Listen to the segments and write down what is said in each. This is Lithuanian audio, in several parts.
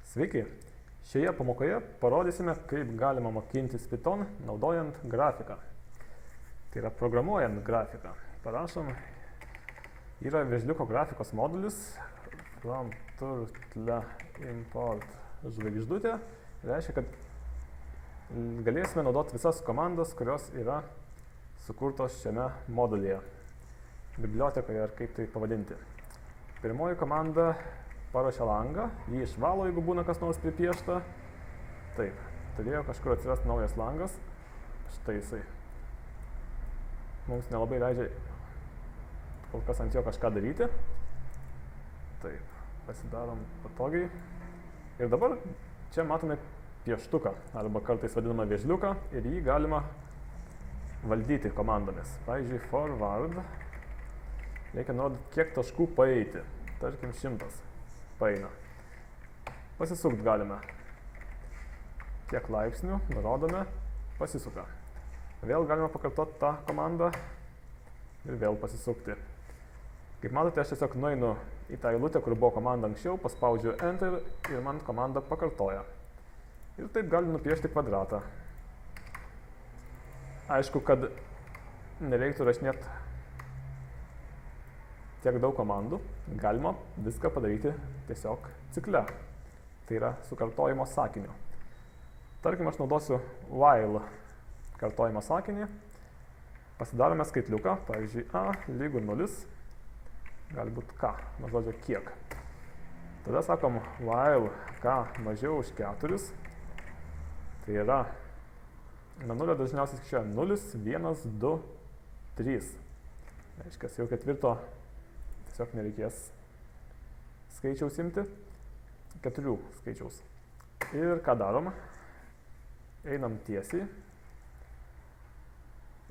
Sveiki! Šioje pamokoje parodysime, kaip galima mokintis Python naudojant grafiką. Tai yra programuojant grafiką. Parašom, yra vėžliuko grafikos modulis from turtle import žvaigždutė. Reiškia, kad galėsime naudoti visas komandas, kurios yra sukurtos šiame modulyje. Bibliotekoje, ar kaip tai pavadinti. Pirmoji komanda paruošia langą, jį išvalo, jeigu būna kas nors pripiešta. Taip, turėjo kažkur atsirasti naujas langas. Štai jisai. Mums nelabai leidžia kol kas ant jo kažką daryti. Taip, pasidarom patogiai. Ir dabar čia matome pieštuką, arba kartais vadinamą vėžliuką, ir jį galima valdyti komandomis. Pavyzdžiui, forward. Reikia nurodyti, kiek taškų paeiti. Tarkim, 100 paeina. Pasisukt galime. Kiek laipsnių, nurodome, pasisuka. Vėl galime pakartoti tą komandą ir vėl pasisukti. Kaip matote, aš tiesiog nueinu į tą eilutę, kur buvo komanda anksčiau, paspaudžiu Enter ir man komanda pakartoja. Ir taip galiu nupiešti kvadratą. Aišku, kad nereiktų rašinėti tiek daug komandų, galima viską padaryti tiesiog cikle. Tai yra su kartojimo sakiniu. Tarkim, aš naudosiu while kartojimo sakinį. Pasidarome skaitliuką, pavyzdžiui, a lygu 0, gali būti k, nuo žodžio kiek. Tada sakom while k mažiau už 4. Tai yra, nuo 0 dažniausiai skaičiuoja 0, 1, 2, 3. Reiškia, jau ketvirto tiesiog nereikės skaičiaus imti, 4 skaičiaus. Ir ką darom? Einam tiesiai.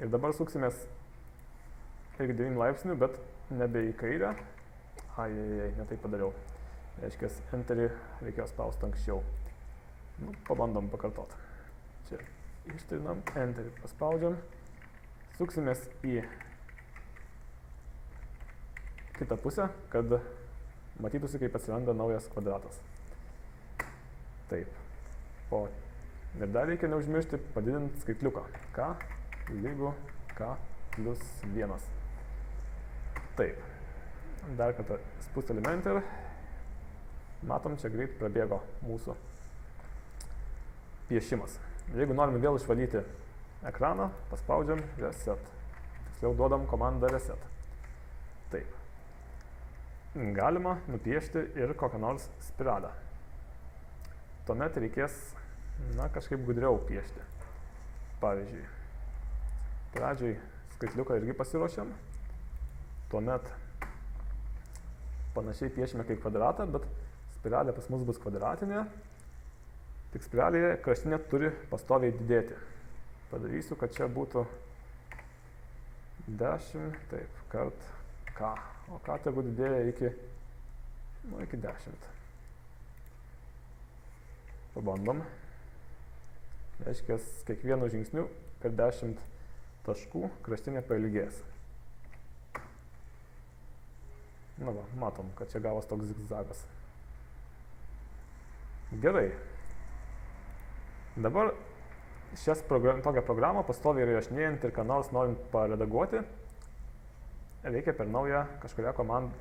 Ir dabar suksimės irgi 9 laipsnių, bet nebe į kairę. Ne taip padariau. Reiškia, Enterį reikėjo spausti anksčiau. Pabandom pakartoti. Čia ištrinam, Enterį paspaudžiam. Suksimės į kitą pusę, kad matytųsi, kaip atsiranda naujas kvadratas. Taip. Ir dar reikia neužmiršti padidinti skaitliuką. K lygu K plus 1. Taip. Dar kartą spustelime Enter. Matom, čia greit prabėgo mūsų piešimas. Jeigu norime vėl išvalyti ekraną, paspaudžiam Reset. Tiksliau duodam komandą Reset. Taip. Galima nupiešti ir kokią nors spiralę. Tuomet reikės, kažkaip gudriau piešti. Pavyzdžiui, pradžiai skaitliuką irgi pasiruošiam. Tuomet panašiai piešime kaip kvadratą, bet spiralė pas mus bus kvadratinė. Tik spiralėje kraštinė turi pastoviai didėti. Padarysiu, kad čia būtų 10, taip, kart k. O k tegu didėja iki 10. Pabandom. Reiškia, kiekvienu žingsniu per 10 taškų kraštinė pailgės. Matom, kad čia gavos toks zigzagas. Gerai. Dabar tokią programą pastoviai įrašinėjant ir ką nors norint paredaguoti, reikia per naują kažkurią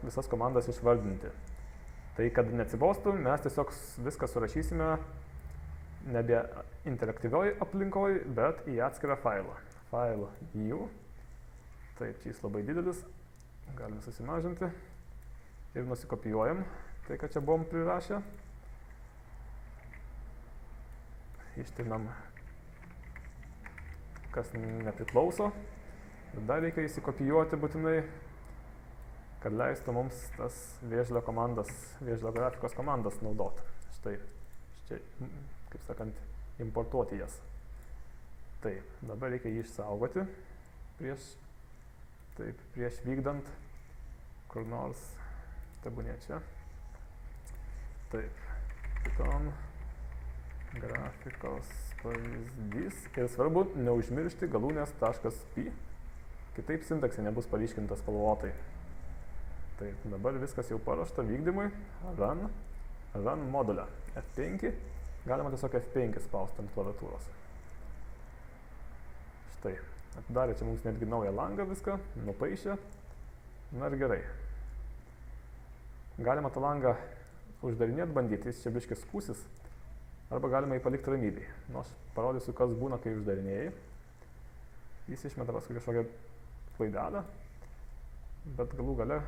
visas komandas išvardinti. Tai, kad neatsibostų, mes tiesiog viską surašysime nebe interaktyvioj aplinkoj, bet į atskirą failą. File new. Taip, čia jis labai didelis. Galime susimažinti. Ir nusikopijuojam tai, kad čia buvom prirašę. Ištrinam, kas nepriklauso. Ir dar reikia įsikopijuoti būtinai, kad leistų mums tas vėžlio grafikos komandas naudoti. Štai, kaip sakant, importuoti jas. Taip, dabar reikia jį išsaugoti prieš vykdant kur nors, tebūnie čia. Taip, Python grafikos pavyzdys. Ir svarbu neužmiršti galūnės .py. Kitaip sintaksė nebus paryškinta spalvotai. Taip, dabar viskas jau paruošta vykdymui. Run. run modulę F5, galima tiesiog F5 spausti ant klaviatūros. Štai, atidarė čia mums netgi naują langą viską, nupaišė, na ir gerai. Galima tą langą uždarinėti, bandyti, jis čia biškis skūsis, arba galima jį palikti ramybėj. Nu, aš parodysiu, kas būna, kai uždarinėjai. Jis išmeta paskui kažkokią klaidelę, bet galų gale,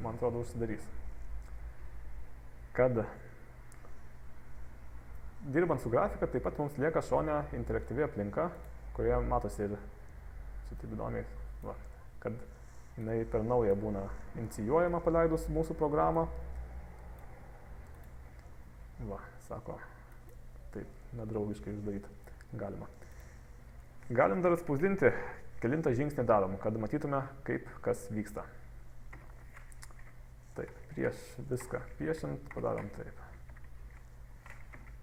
man atrodo, užsidarys. Kad dirbant su grafika, taip pat mums lieka šone interaktyvi aplinka, kurioje matosi ir čia taip įdomiai, va, kad jinai per naują būna inicijuojama paleidus mūsų programą. Va, sako, taip, nedraugiškai uždaryti galima. Galim dar atspausdinti, kelintą žingsnį darom, kad matytume, kaip kas vyksta. Taip, prieš viską piešiant padarom taip.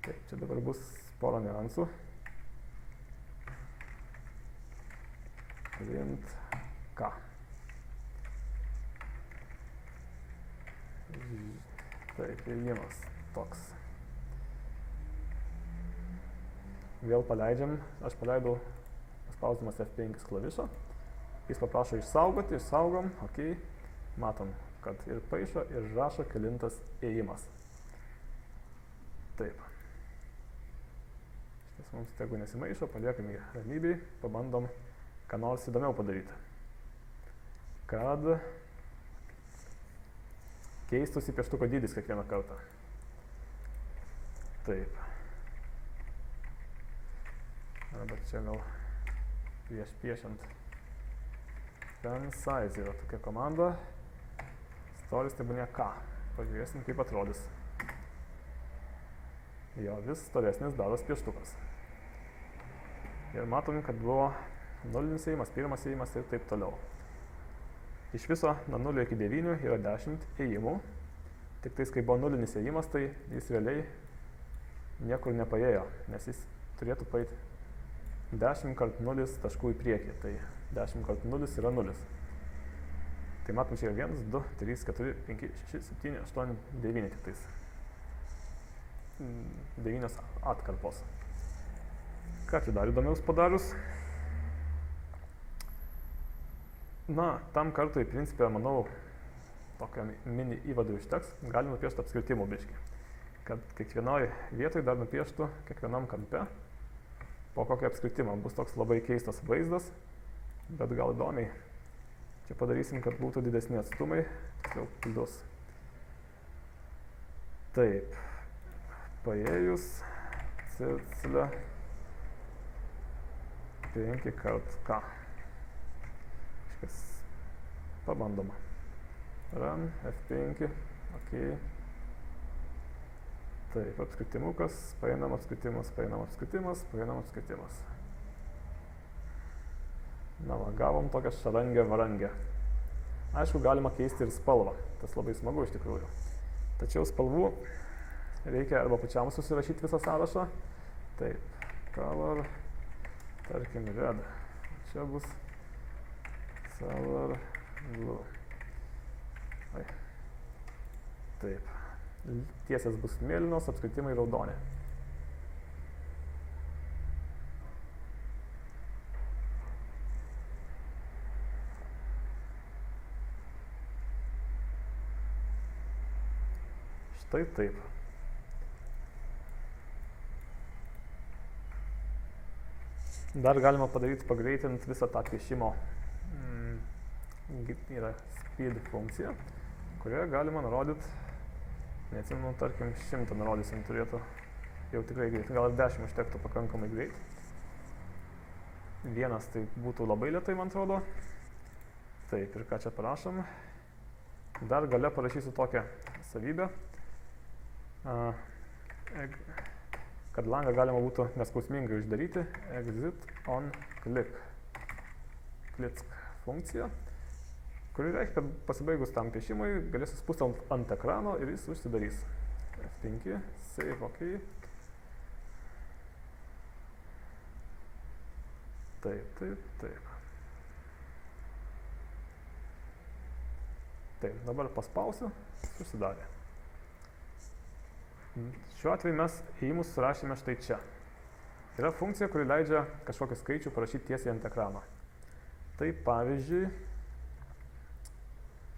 Taip, čia dabar bus porą niuansų. Print K. Taip, ėjimas toks. Vėl paleidžiam, aš paleidau spausdamas F5 klavišą. Jis paprašo išsaugoti, išsaugom, ok. Matom, kad ir paišo, ir rašo kelintas ėjimas. Taip. Šitas mums tegu nesimaišo, paliekam jį ramybėj, pabandom ką nors įdomiau padaryti. Kad keistųsi pieštuko dydis kiekvieną kartą. Taip. Arba čia gal prieš piešiant pen size yra tokia komanda. Storis tebūnė K. Pažiūrėsim, kaip atrodys. Jo, vis storesnis daros pieštukas. Ir matom, kad buvo nulinis ėjimas, pirmas ėjimas ir taip toliau. Iš viso nuo 0 iki 9 yra 10 ėjimų. Tik tais, kai buvo nulinis ėjimas, tai jis realiai niekur nepaėjo, nes jis turėtų paeiti 10 kart 0 taškų į priekį. Tai 10 kart 0 yra 0. Tai matom, čia yra 1, 2, 3, 4, 5, 6, 7, 8, 9 tik tais. 9 atkarpos. Ką čia dar įdomiaus padarius? Na, tam kartui, principė, manau, tokio mini įvadų užteks. Galim nupiešti apskritimų biškį. Kad kiekvienoj vietoj dar nupieštų kiekvienam kampe po kokį apskritimą. Bus toks labai keistas vaizdas, bet gal įdomiai. Čia padarysim, kad būtų didesni atstumai, tiksliau plus. Taip, paėjus, circilė, 5 kart K. Kažkas pabandoma. Run, F5, ok. Taip, apskritimukas, paeinam apskritimas, paeinam apskritimas, paeinam apskritimas. Na va, gavom tokią šarangę varangę. Aišku, galima keisti ir spalvą. Tas labai smagu iš tikrųjų. Tačiau spalvų reikia arba pačiam susirašyti visą sąrašą. Taip, color, tarkim, red. Čia bus color blue. Ai. Taip. Tiesės bus mėlynos, apskritimai raudoni. Štai taip. Dar galima padaryti, pagreitint visą tą piešimo. Yra speed funkcija, kurioje galima nurodyti, neatsimenu, tarkim, 100 nurodysim, turėtų jau tikrai greit, gal ir 10 užtektų pakankamai greit. 1 tai būtų labai lėtai, man atrodo. Taip, ir ką čia parašom. Dar gale parašysiu tokią savybę, kad langą galima būtų neskausmingai uždaryti. Exit on click. Click funkcija, kuri reiškia, kad pasibaigus tam piešimui galėsiu spustelti ant ekrano ir jis užsidarys. F5, save, ok. Taip, taip, taip. Taip, dabar paspausiu, susidarė. Šiuo atveju mes ėjimus surašėme štai čia. Yra funkcija, kuri leidžia kažkokį skaičių parašyti tiesiai ant ekrano. Tai pavyzdžiui,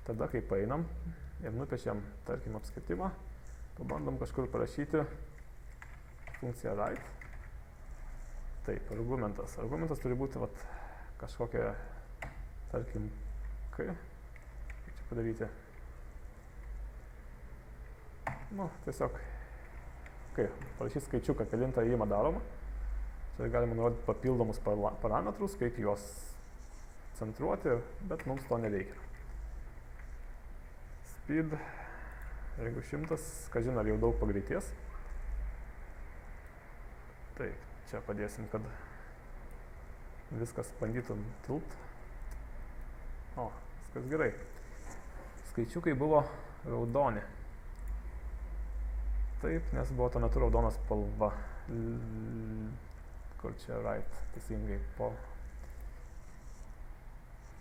tada kai paeinam ir nupiešiam, tarkim, apskritimą, pabandom kažkur parašyti funkciją write. Taip, argumentas. Argumentas turi būti vat, kažkokia, tarkim, kai čia padaryti. Nu, tiesiog, kai parašyti skaičiuką, kelintą ėjimą daroma. Čia galima nurodyti papildomus parametrus, kaip juos centruoti, bet mums to nereikia. Speed, jeigu 100, kažin ar jau daug pagreitės. Taip, čia padėsim, kad viskas bandytum tilpt. O, viskas gerai. Skaičiukai buvo raudoni. Taip, nes buvo tuo metu raudonas spalva. Kur čia write, teisingai po.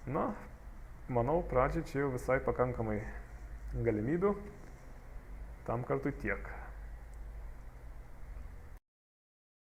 Na, manau, pradžiai čia jau visai pakankamai galimybių. Tam kartui tiek.